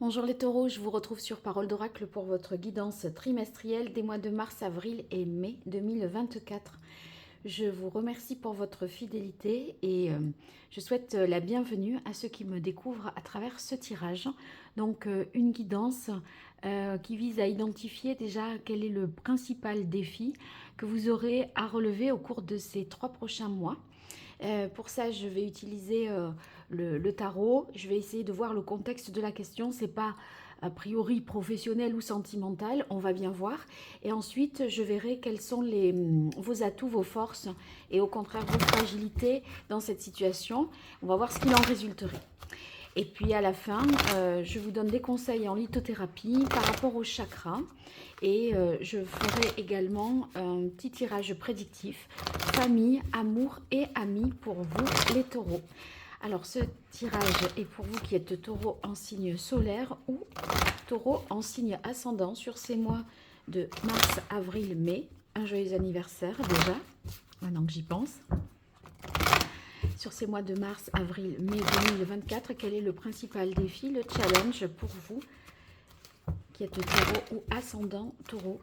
Bonjour les taureaux, je vous retrouve sur Parole d'Oracle pour votre guidance trimestrielle des mois de mars, avril et mai 2024. Je vous remercie pour votre fidélité et je souhaite la bienvenue à ceux qui me découvrent à travers ce tirage. Donc une guidance qui vise à identifier déjà quel est le principal défi que vous aurez à relever au cours de ces 3 prochains mois. Pour ça, je vais utiliser le tarot. Je vais essayer de voir le contexte de la question. C'est pas a priori professionnel ou sentimental, on va bien voir. Et ensuite, je verrai quels sont vos atouts, vos forces et au contraire vos fragilités dans cette situation. On va voir ce qu'il en résulterait. Et puis à la fin, je vous donne des conseils en lithothérapie par rapport au chakra. Et je ferai également un petit tirage prédictif, famille, amour et amis pour vous les taureaux. Alors ce tirage est pour vous qui êtes taureau en signe solaire ou taureau en signe ascendant sur ces mois de mars, avril, mai. Un joyeux anniversaire déjà, maintenant que j'y pense. Sur ces mois de mars, avril, mai 2024, quel est le principal défi, le challenge pour vous qui êtes taureau ou ascendant taureau?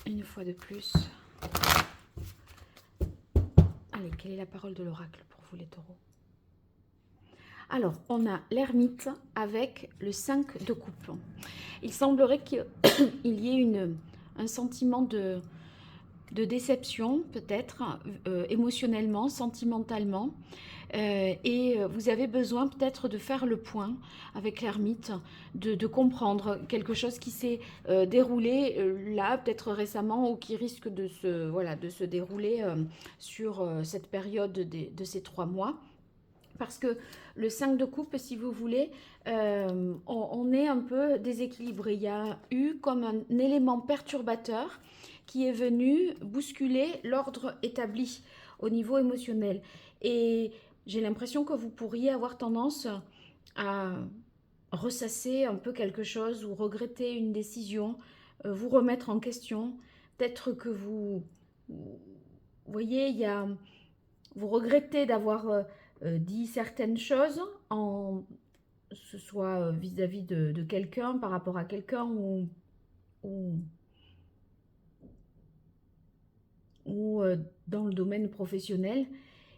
Une fois de plus. Allez, quelle est la parole de l'oracle pour vous les taureaux? Alors, on a l'ermite avec le 5 de coupe. Il semblerait qu'il y ait un sentiment de déception, peut-être, émotionnellement, sentimentalement. Et vous avez besoin peut-être de faire le point avec l'ermite, de comprendre quelque chose qui s'est déroulé là, peut-être récemment, ou qui risque de se dérouler sur cette période de ces 3 mois. Parce que le 5 de coupe, si vous voulez, on est un peu déséquilibré. Il y a eu comme un élément perturbateur qui est venu bousculer l'ordre établi au niveau émotionnel. Et j'ai l'impression que vous pourriez avoir tendance à ressasser un peu quelque chose ou regretter une décision, vous remettre en question. Peut-être que vous voyez, vous regrettez d'avoir dit certaines choses, ce soit vis-à-vis de quelqu'un, par rapport à quelqu'un ou dans le domaine professionnel.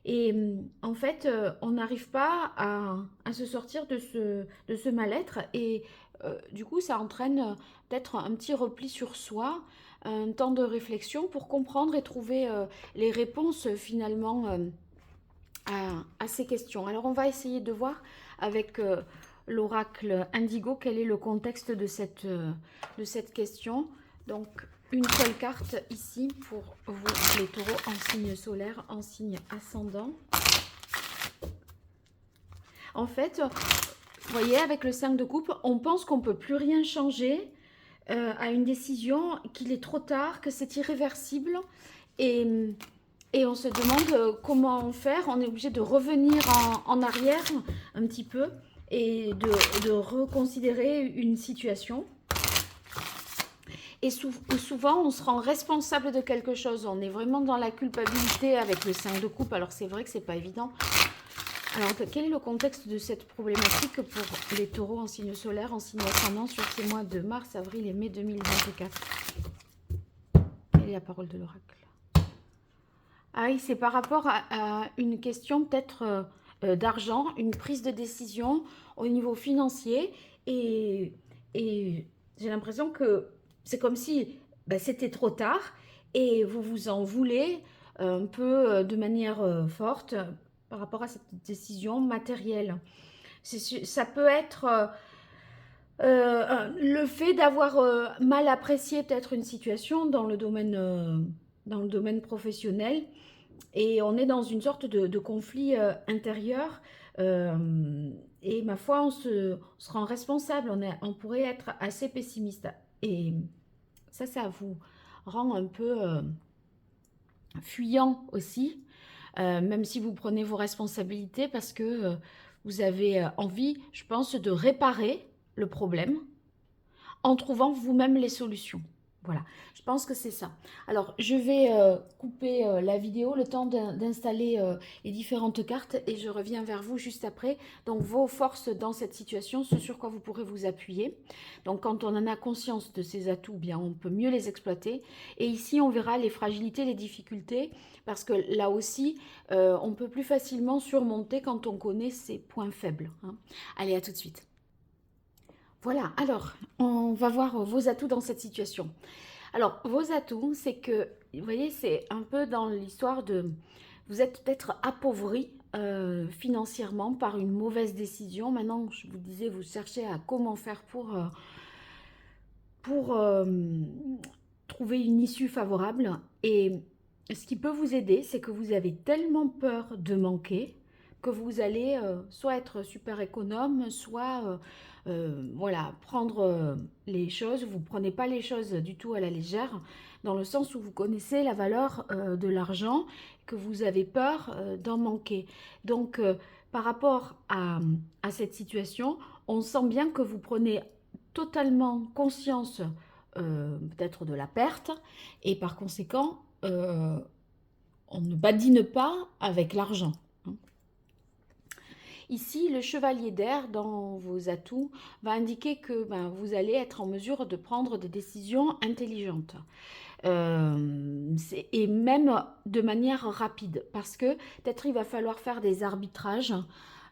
Et en fait, on n'arrive pas à se sortir de ce mal-être. Et du coup, ça entraîne peut-être un petit repli sur soi, un temps de réflexion pour comprendre et trouver les réponses finalement à ces questions. Alors, on va essayer de voir avec l'oracle Indigo quel est le contexte de cette question. Donc, une seule carte ici pour vous les taureaux en signe solaire, en signe ascendant. En fait, vous voyez, avec le 5 de coupe, on pense qu'on ne peut plus rien changer à une décision, qu'il est trop tard, que c'est irréversible. Et on se demande comment faire. On est obligé de revenir en arrière un petit peu et de reconsidérer une situation. Et souvent, on se rend responsable de quelque chose. On est vraiment dans la culpabilité avec le 5 de coupe. Alors, c'est vrai que c'est pas évident. Alors, quel est le contexte de cette problématique pour les taureaux en signe solaire, en signe ascendant sur ces mois de mars, avril et mai 2024? Quelle est la parole de l'oracle? Ah oui, c'est par rapport à une question peut-être d'argent, une prise de décision au niveau financier. Et j'ai l'impression que c'est comme si c'était trop tard et vous vous en voulez un peu de manière forte par rapport à cette décision matérielle. Ça peut être le fait d'avoir mal apprécié peut-être une situation dans le domaine professionnel. Et on est dans une sorte de conflit intérieur. Et ma foi, on se rend responsable. On pourrait être assez pessimiste. Et ça vous rend un peu fuyant aussi, même si vous prenez vos responsabilités, parce que vous avez envie, je pense, de réparer le problème en trouvant vous-même les solutions. Voilà, je pense que c'est ça. Alors, je vais couper la vidéo, le temps d'installer les différentes cartes et je reviens vers vous juste après. Donc, vos forces dans cette situation, ce sur quoi vous pourrez vous appuyer. Donc, quand on en a conscience de ces atouts, bien, on peut mieux les exploiter. Et ici, on verra les fragilités, les difficultés, parce que là aussi, on peut plus facilement surmonter quand on connaît ses points faibles, hein. Allez, à tout de suite. Voilà, alors, on va voir vos atouts dans cette situation. Alors, vos atouts, c'est que, vous voyez, c'est un peu dans l'histoire de... Vous êtes peut-être appauvri financièrement par une mauvaise décision. Maintenant, je vous disais, vous cherchez à comment faire pour trouver une issue favorable. Et ce qui peut vous aider, c'est que vous avez tellement peur de manquer que vous allez soit être super économe, soit voilà, prendre les choses. Vous ne prenez pas les choses du tout à la légère, dans le sens où vous connaissez la valeur de l'argent, que vous avez peur d'en manquer. Donc, par rapport à cette situation, on sent bien que vous prenez totalement conscience peut-être de la perte, et par conséquent, on ne badine pas avec l'argent. Ici, le chevalier d'air, dans vos atouts, va indiquer que vous allez être en mesure de prendre des décisions intelligentes. Et même de manière rapide, parce que peut-être il va falloir faire des arbitrages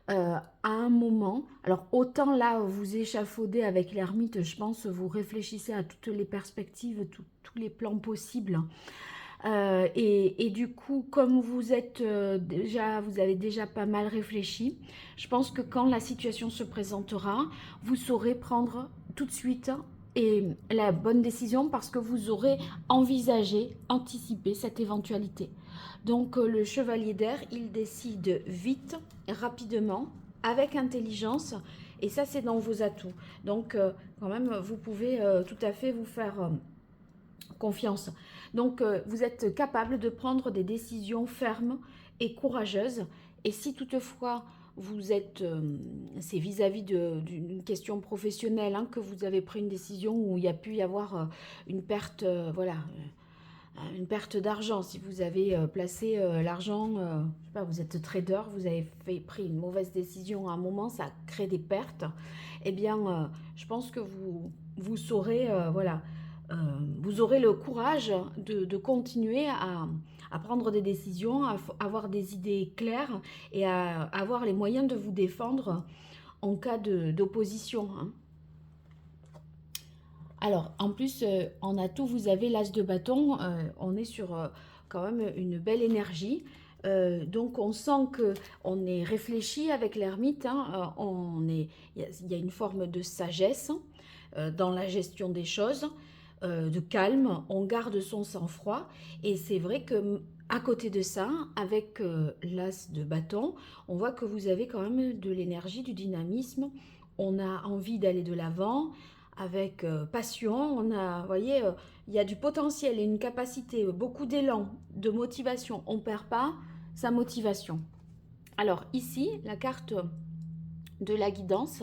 à un moment. Alors autant là, vous échafaudez avec l'ermite, je pense, vous réfléchissez à toutes les perspectives, tous les plans possibles. Et du coup, comme vous êtes vous avez déjà pas mal réfléchi, je pense que quand la situation se présentera, vous saurez prendre tout de suite et la bonne décision parce que vous aurez envisagé, anticipé cette éventualité. Donc le chevalier d'air, il décide vite, rapidement, avec intelligence, et ça c'est dans vos atouts. Donc quand même, vous pouvez tout à fait vous faire confiance. Donc, vous êtes capable de prendre des décisions fermes et courageuses. Et si toutefois vous êtes, c'est vis-à-vis d'une question professionnelle hein, que vous avez pris une décision où il y a pu y avoir une perte, voilà, une perte d'argent. Si vous avez placé l'argent, je sais pas, vous êtes trader, vous avez pris une mauvaise décision à un moment, ça crée des pertes. Eh bien, je pense que vous saurez, voilà, vous aurez le courage de continuer à prendre des décisions, à avoir des idées claires et à avoir les moyens de vous défendre en cas d'opposition, hein. Alors, en plus, en atout, vous avez l'as de bâton. On est sur quand même une belle énergie. Donc, on sent qu'on est réfléchi avec l'ermite, hein. Il y a une forme de sagesse dans la gestion des choses, de calme. On garde son sang-froid. Et c'est vrai que à côté de ça, avec l'as de bâton, on voit que vous avez quand même de l'énergie, du dynamisme. On a envie d'aller de l'avant avec passion. On a, vous voyez, il y a du potentiel et une capacité, beaucoup d'élan, de motivation. On ne perd pas sa motivation. Alors ici, la carte de la guidance,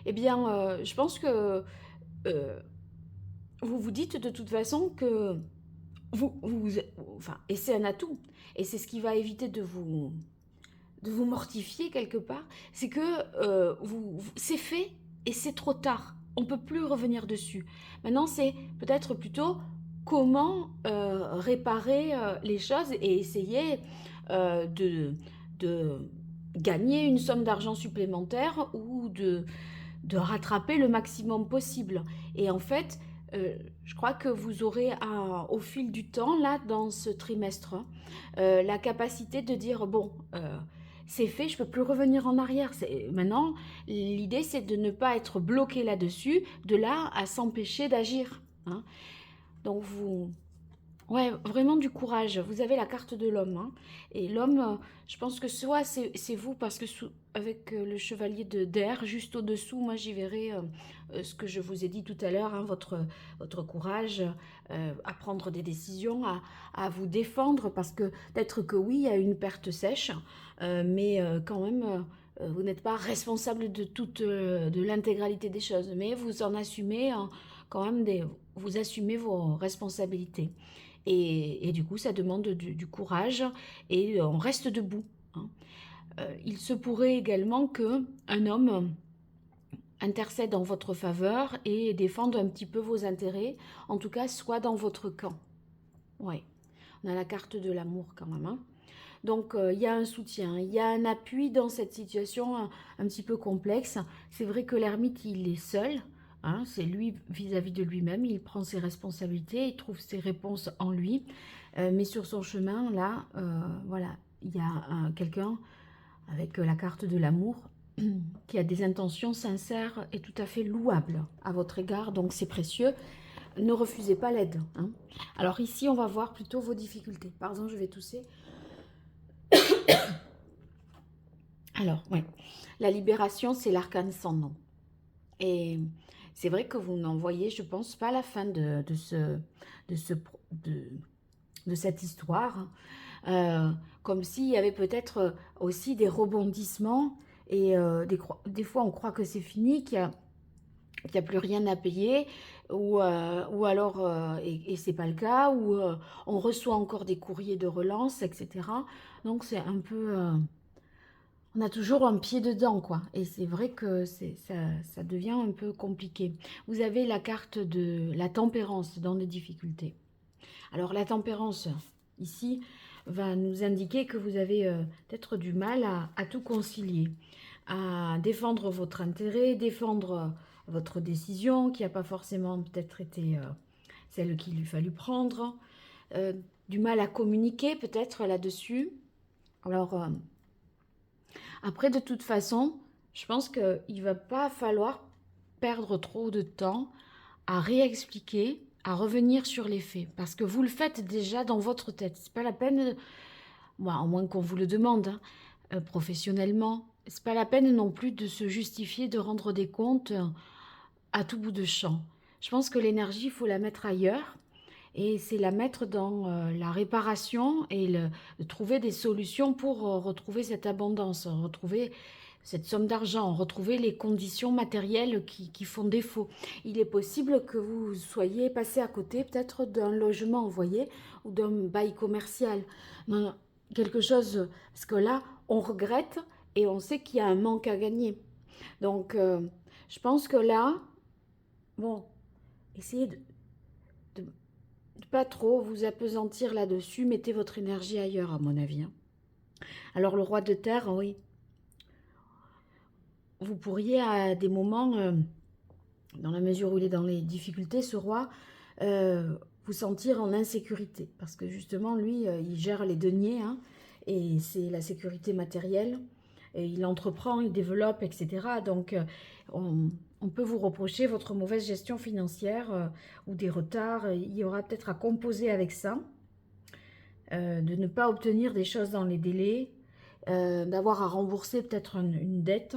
eh bien, je pense que vous vous dites de toute façon que enfin, et c'est un atout, et c'est ce qui va éviter de vous mortifier quelque part, c'est que c'est fait et c'est trop tard. On ne peut plus revenir dessus. Maintenant, c'est peut-être plutôt comment réparer les choses et essayer de gagner une somme d'argent supplémentaire ou de rattraper le maximum possible. Et en fait, je crois que vous aurez au fil du temps, là, dans ce trimestre, la capacité de dire, bon, c'est fait, je ne peux plus revenir en arrière. Maintenant, l'idée, c'est de ne pas être bloqué là-dessus, de là à s'empêcher d'agir, hein. Donc, ouais, vraiment du courage. Vous avez la carte de l'homme, hein. Et l'homme, je pense que soit c'est vous, parce que avec le chevalier d'air, juste au-dessous, moi j'y verrai ce que je vous ai dit tout à l'heure, hein, votre courage à prendre des décisions, à vous défendre, parce que peut-être que oui, il y a une perte sèche, mais quand même, vous n'êtes pas responsable de toute, de l'intégralité des choses, mais vous en assumez, hein, quand même vous assumez vos responsabilités. Et du coup, ça demande du courage et on reste debout, hein. Il se pourrait également qu'un homme intercède en votre faveur et défende un petit peu vos intérêts, en tout cas, soit dans votre camp. Ouais, on a la carte de l'amour quand même, hein. Donc, il y a un soutien, il y a un appui dans cette situation un petit peu complexe. C'est vrai que l'ermite, il est seul, hein, c'est lui vis-à-vis de lui-même, il prend ses responsabilités, il trouve ses réponses en lui. Mais sur son chemin, là, voilà, il y a quelqu'un avec la carte de l'amour qui a des intentions sincères et tout à fait louables à votre égard, donc c'est précieux. Ne refusez pas l'aide, hein. Alors ici, on va voir plutôt vos difficultés. Pardon, je vais tousser. Alors, ouais, la libération, c'est l'arcane sans nom. Et c'est vrai que vous n'en voyez, je pense, pas la fin de, ce, de cette histoire. Comme s'il y avait peut-être aussi des rebondissements et des fois on croit que c'est fini, qu'il n'y a plus rien à payer, ou alors, et c'est pas le cas, ou on reçoit encore des courriers de relance, etc. Donc c'est un peu... on a toujours un pied dedans, quoi. Et c'est vrai que ça devient un peu compliqué. Vous avez la carte de la tempérance dans les difficultés. Alors la tempérance, ici, va nous indiquer que vous avez peut-être du mal à tout concilier, à défendre votre intérêt, défendre votre décision, qui n'a pas forcément peut-être été celle qu'il lui fallut prendre, du mal à communiquer peut-être là-dessus. Alors, après, de toute façon, je pense qu'il ne va pas falloir perdre trop de temps à réexpliquer, à revenir sur les faits, parce que vous le faites déjà dans votre tête. C'est pas la peine, bon, à moins qu'on vous le demande, hein, professionnellement, c'est pas la peine non plus de se justifier, de rendre des comptes à tout bout de champ. Je pense que l'énergie, il faut la mettre ailleurs, et c'est la mettre dans la réparation et de trouver des solutions pour retrouver cette abondance, retrouver cette somme d'argent, retrouver les conditions matérielles qui font défaut. Il est possible que vous soyez passé à côté peut-être d'un logement, vous voyez, ou d'un bail commercial. Non, quelque chose, parce que là, on regrette et on sait qu'il y a un manque à gagner. Donc, je pense que là, bon, essayez de pas trop vous appesantir là-dessus, mettez votre énergie ailleurs, à mon avis, hein. Alors, le roi de terre, oui, vous pourriez à des moments, dans la mesure où il est dans les difficultés, ce roi, vous sentir en insécurité. Parce que justement, lui, il gère les deniers, hein, et c'est la sécurité matérielle. Et il entreprend, il développe, etc. Donc, on peut vous reprocher votre mauvaise gestion financière ou des retards. Il y aura peut-être à composer avec ça, de ne pas obtenir des choses dans les délais, d'avoir à rembourser peut-être une dette.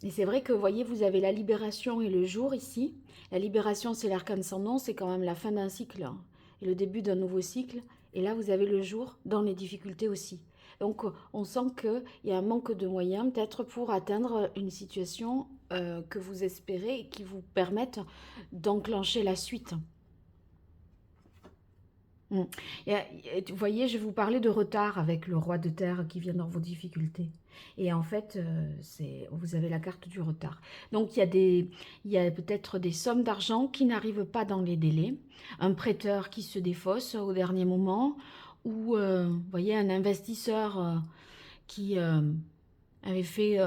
Et c'est vrai que, vous voyez, vous avez la libération et le jour ici. La libération, c'est l'arcane sans nom, c'est quand même la fin d'un cycle, hein, et le début d'un nouveau cycle. Et là, vous avez le jour dans les difficultés aussi. Donc, on sent qu'il y a un manque de moyens, peut-être pour atteindre une situation que vous espérez et qui vous permette d'enclencher la suite. Mm. Vous voyez, je vous parlais de retard avec le roi de terre qui vient dans vos difficultés. Et en fait, vous avez la carte du retard. Donc, il y a peut-être des sommes d'argent qui n'arrivent pas dans les délais, un prêteur qui se défausse au dernier moment, ou, vous voyez, un investisseur qui avait fait,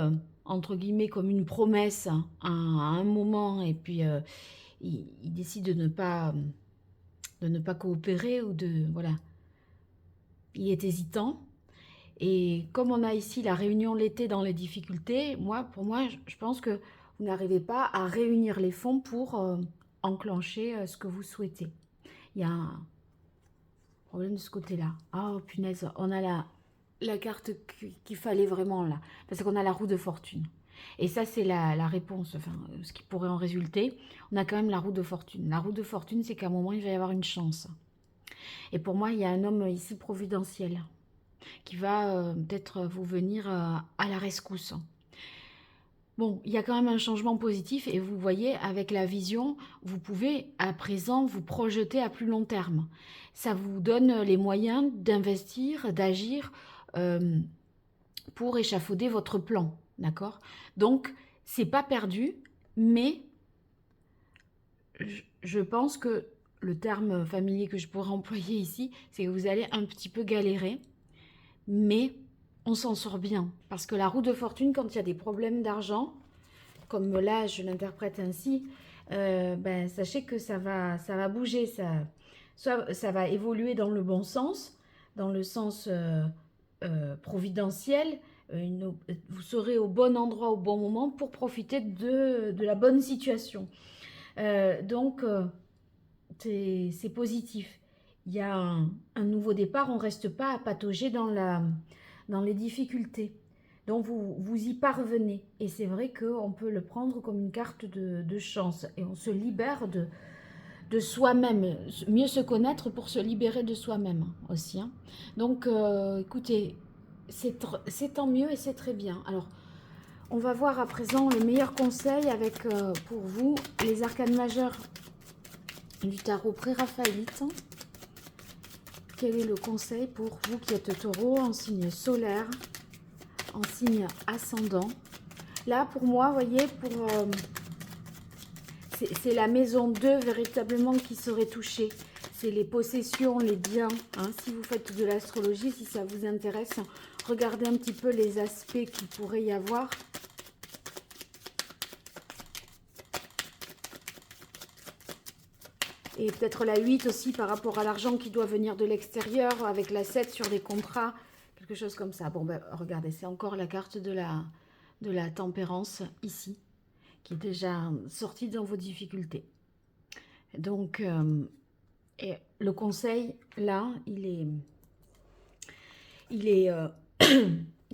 entre guillemets, comme une promesse à un moment, et puis il décide de ne pas coopérer ou de... Voilà. Il est hésitant. Et comme on a ici la réunion l'été dans les difficultés, pour moi, je pense que vous n'arrivez pas à réunir les fonds pour enclencher ce que vous souhaitez. Il y a un problème de ce côté-là. Oh, punaise, on a la carte qu'il fallait vraiment là. Parce qu'on a la roue de fortune. Et ça, c'est la réponse, enfin, ce qui pourrait en résulter. On a quand même la roue de fortune. La roue de fortune, c'est qu'à un moment, il va y avoir une chance. Et pour moi, il y a un homme ici providentiel qui va peut-être vous venir à la rescousse. bon, il y a quand même un changement positif et vous voyez, avec la vision, vous pouvez à présent vous projeter à plus long terme. Ça vous donne les moyens d'investir, d'agir pour échafauder votre plan, d'accord? Donc, c'est pas perdu, mais je pense que le terme familier que je pourrais employer ici, c'est que vous allez un petit peu galérer, mais on s'en sort bien. Parce que la roue de fortune, quand il y a des problèmes d'argent, comme là je l'interprète ainsi, ben, sachez que ça va bouger, soit ça va évoluer dans le bon sens, dans le sens providentiel, vous serez au bon endroit au bon moment pour profiter de la bonne situation. Donc, c'est positif. Il y a un nouveau départ, on ne reste pas à patauger dans les difficultés. Donc vous y parvenez. Et c'est vrai qu'on peut le prendre comme une carte de chance. Et on se libère de soi-même. Mieux se connaître pour se libérer de soi-même aussi. Hein. Donc écoutez, c'est tant mieux et c'est très bien. Alors, on va voir à présent le meilleur conseil avec pour vous les arcanes majeures du tarot pré-raphaélite. Quel est le conseil pour vous qui êtes taureau en signe solaire, en signe ascendant? Là, pour moi, vous voyez, c'est la maison 2 véritablement qui serait touchée. C'est les possessions, les biens. Hein. Si vous faites de l'astrologie, si ça vous intéresse, regardez un petit peu les aspects qu'il pourrait y avoir. Et peut-être la 8 aussi par rapport à l'argent qui doit venir de l'extérieur, avec la 7 sur des contrats, quelque chose comme ça. Bon, ben, regardez, c'est encore la carte de la tempérance ici, qui est déjà sortie dans vos difficultés. Donc, et le conseil, là, il est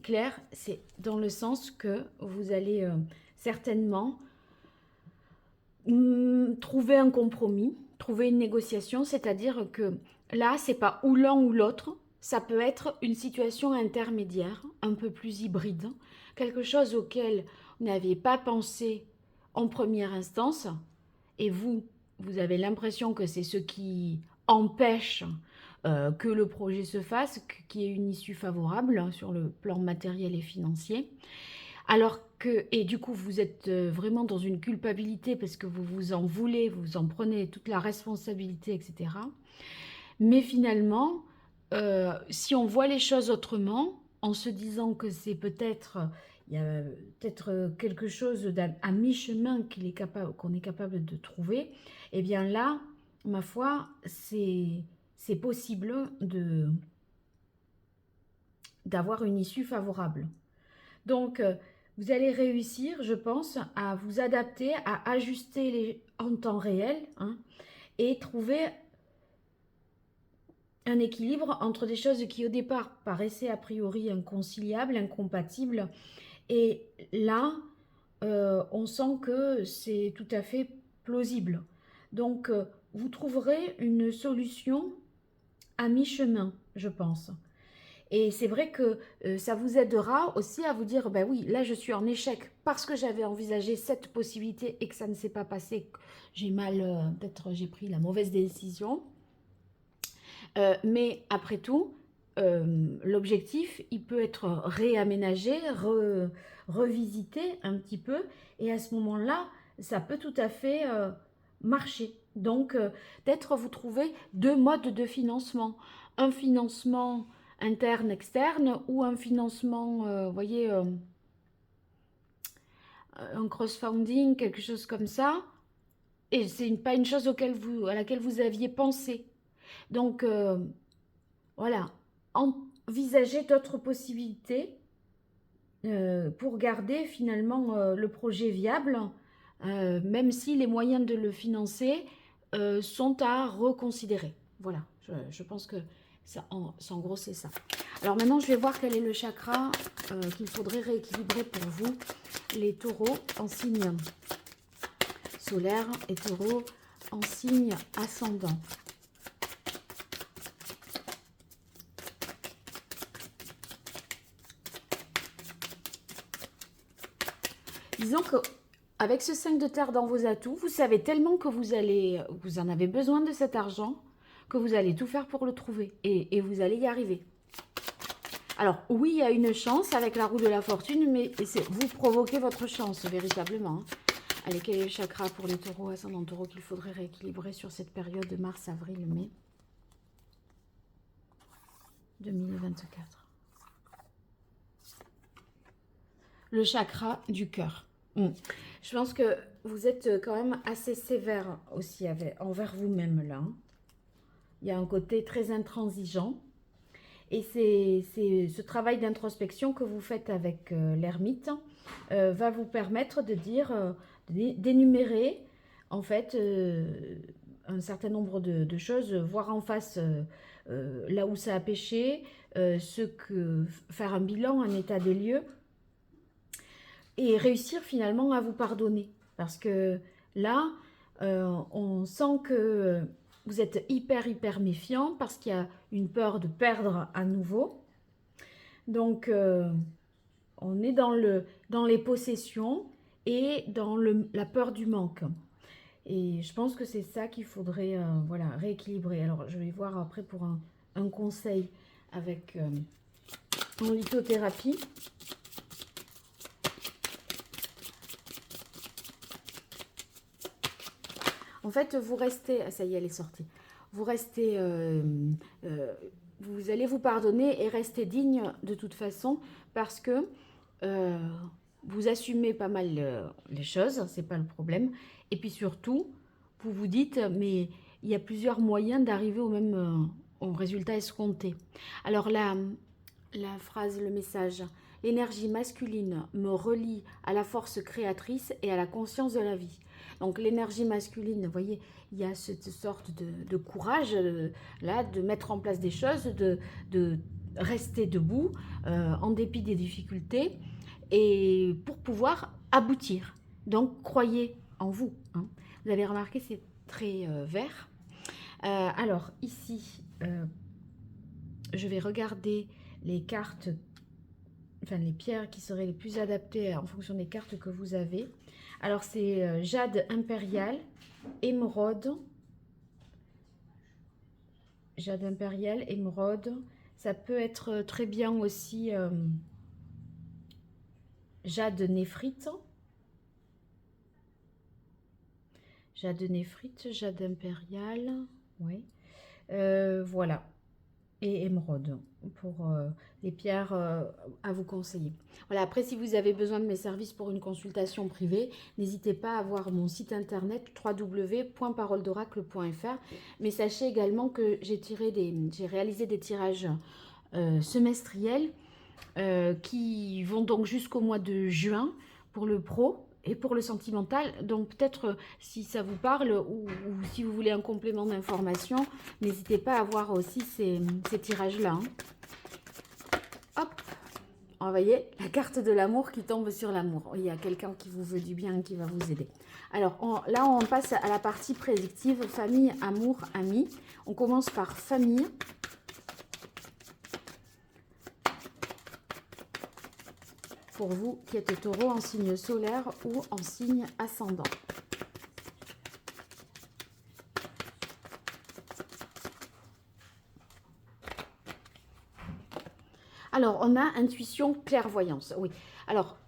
clair, c'est dans le sens que vous allez certainement trouver un compromis, trouver une négociation, c'est-à-dire que là, c'est pas ou l'un ou l'autre, ça peut être une situation intermédiaire, un peu plus hybride, quelque chose auquel vous n'aviez pas pensé en première instance, et vous avez l'impression que c'est ce qui empêche que le projet se fasse, qu'il y ait une issue favorable sur le plan matériel et financier. Alors que, et du coup, vous êtes vraiment dans une culpabilité parce que vous vous en voulez, vous en prenez toute la responsabilité, etc. Mais finalement, si on voit les choses autrement, en se disant que c'est peut-être, il y a peut-être quelque chose à mi-chemin qu'on est capable de trouver, eh bien là, ma foi, c'est possible d'avoir une issue favorable. Donc, vous allez réussir, je pense, à vous adapter, à ajuster en temps réel hein, et trouver un équilibre entre des choses qui au départ paraissaient a priori inconciliables, incompatibles. Et là, on sent que c'est tout à fait plausible. Donc, vous trouverez une solution à mi-chemin, je pense. Et c'est vrai que ça vous aidera aussi à vous dire, ben oui, là je suis en échec parce que j'avais envisagé cette possibilité et que ça ne s'est pas passé. J'ai peut-être j'ai pris la mauvaise décision. Mais après tout, l'objectif, il peut être réaménagé, revisité un petit peu. Et à ce moment-là, ça peut tout à fait marcher. Donc, peut-être vous trouvez deux modes de financement. Un financement interne, externe, ou un financement, vous voyez, un crowdfunding, quelque chose comme ça. Et c'est pas une chose à laquelle vous aviez pensé. Donc, voilà, envisagez d'autres possibilités pour garder finalement le projet viable, même si les moyens de le financer sont à reconsidérer. Voilà, je pense que ça, en gros, c'est ça. Alors maintenant, je vais voir quel est le chakra qu'il faudrait rééquilibrer pour vous, les taureaux en signe solaire et taureaux en signe ascendant. Disons que avec ce 5 de terre dans vos atouts, vous savez tellement que vous en avez besoin de cet argent, que vous allez tout faire pour le trouver. Et vous allez y arriver. Alors, oui, il y a une chance avec la roue de la fortune, mais vous provoquez votre chance, véritablement. Allez, quel est le chakra pour les taureaux, ascendant taureau, qu'il faudrait rééquilibrer sur cette période de mars, avril, mai 2024? Le chakra du cœur. Je pense que vous êtes quand même assez sévère aussi envers vous-même, là. Il y a un côté très intransigeant. Et c'est ce travail d'introspection que vous faites avec l'ermite va vous permettre de dire, d'énumérer en fait un certain nombre de choses, voir en face là où ça a péché, faire un bilan, un état des lieux, et réussir finalement à vous pardonner. Parce que là, on sent que vous êtes hyper méfiant parce qu'il y a une peur de perdre à nouveau. Donc, on est dans les possessions et dans la peur du manque. Et je pense que c'est ça qu'il faudrait voilà, rééquilibrer. Alors, je vais voir après pour un conseil avec mon lithothérapie. En fait, vous restez... Ça y est, elle est sortie. Vous restez... vous allez vous pardonner et rester digne de toute façon parce que vous assumez pas mal les choses, c'est pas le problème. Et puis surtout, vous vous dites, mais il y a plusieurs moyens d'arriver au résultat escompté. Alors la phrase, le message, l'énergie masculine me relie à la force créatrice et à la conscience de la vie. Donc l'énergie masculine, vous voyez, il y a cette sorte de courage, là, de mettre en place des choses, de rester debout en dépit des difficultés et pour pouvoir aboutir. Donc croyez en vous. Hein. Vous avez remarqué, c'est très vert. Alors ici, je vais regarder les cartes, enfin les pierres qui seraient les plus adaptées en fonction des cartes que vous avez. Alors, c'est jade impérial, émeraude. Jade impérial, émeraude. Ça peut être très bien aussi jade néphrite. Jade néphrite, jade impérial. Oui. Voilà. Et émeraude pour les pierres à vous conseiller. Voilà, après si vous avez besoin de mes services pour une consultation privée, n'hésitez pas à voir mon site internet www.paroledoracle.fr. Mais sachez également que j'ai réalisé des tirages semestriels qui vont donc jusqu'au mois de juin pour le pro et pour le sentimental. Donc peut-être si ça vous parle ou si vous voulez un complément d'information, n'hésitez pas à voir aussi ces tirages-là. Hein. Hop, vous voyez, la carte de l'amour qui tombe sur l'amour. Il y a quelqu'un qui vous veut du bien, qui va vous aider. Alors là, on passe à la partie prédictive, famille, amour, amis. On commence par famille. Pour vous qui êtes taureau en signe solaire ou en signe ascendant. Alors, on a intuition, clairvoyance. Oui. Alors,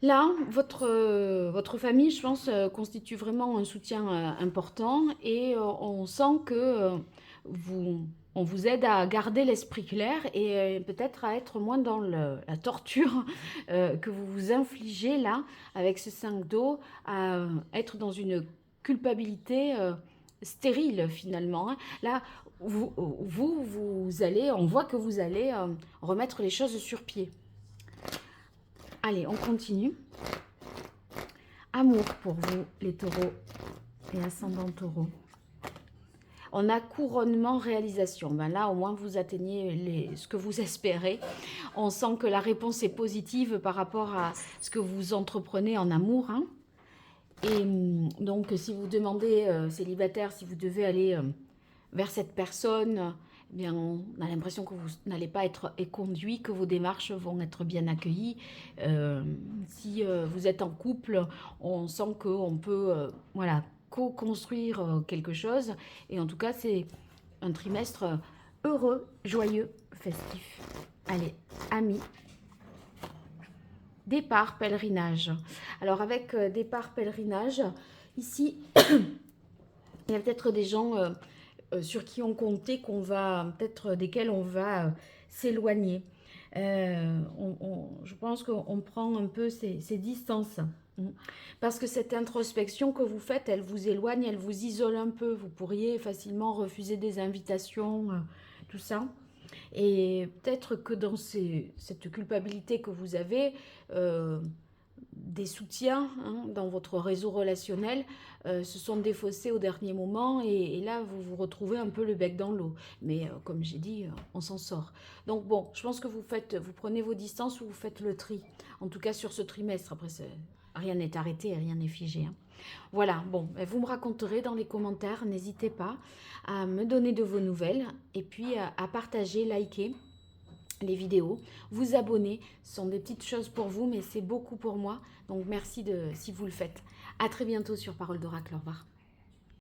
là, votre famille, je pense, constitue vraiment un soutien important et on sent que on vous aide à garder l'esprit clair et peut-être à être moins dans la torture que vous vous infligez là, avec ce 5 d'eau, à être dans une culpabilité stérile finalement. Hein. Là, vous allez, on voit que vous allez remettre les choses sur pied. Allez, on continue. Amour pour vous, les taureaux et ascendants taureaux. On a couronnement, réalisation. Ben là, au moins, vous atteignez ce que vous espérez. On sent que la réponse est positive par rapport à ce que vous entreprenez en amour. Hein. Et donc, si vous demandez célibataire, si vous devez aller vers cette personne eh bien, on a l'impression que vous n'allez pas être éconduit, que vos démarches vont être bien accueillies. Si vous êtes en couple, on sent qu'on peut voilà, co-construire quelque chose. Et en tout cas, c'est un trimestre heureux, joyeux, festif. Allez, amis. Départ, pèlerinage. Alors avec départ, pèlerinage, ici, il y a peut-être des gens sur qui on comptait, peut-être desquels on va s'éloigner. Je pense qu'on prend un peu ces distances. Parce que cette introspection que vous faites, elle vous éloigne, elle vous isole un peu. Vous pourriez facilement refuser des invitations, tout ça. Et peut-être que dans cette culpabilité que vous avez, des soutiens dans votre réseau relationnel se sont défaussés au dernier moment et là vous vous retrouvez un peu le bec dans l'eau. Mais comme j'ai dit, on s'en sort. Donc bon, je pense que vous prenez vos distances ou vous faites le tri. En tout cas sur ce trimestre. Après, rien n'est arrêté, rien n'est figé. Voilà, bon, vous me raconterez dans les commentaires. N'hésitez pas à me donner de vos nouvelles et puis à partager, liker les vidéos, vous abonner, ce sont des petites choses pour vous, mais c'est beaucoup pour moi. Donc merci si vous le faites. À très bientôt sur Parole d'Oracle. Au revoir.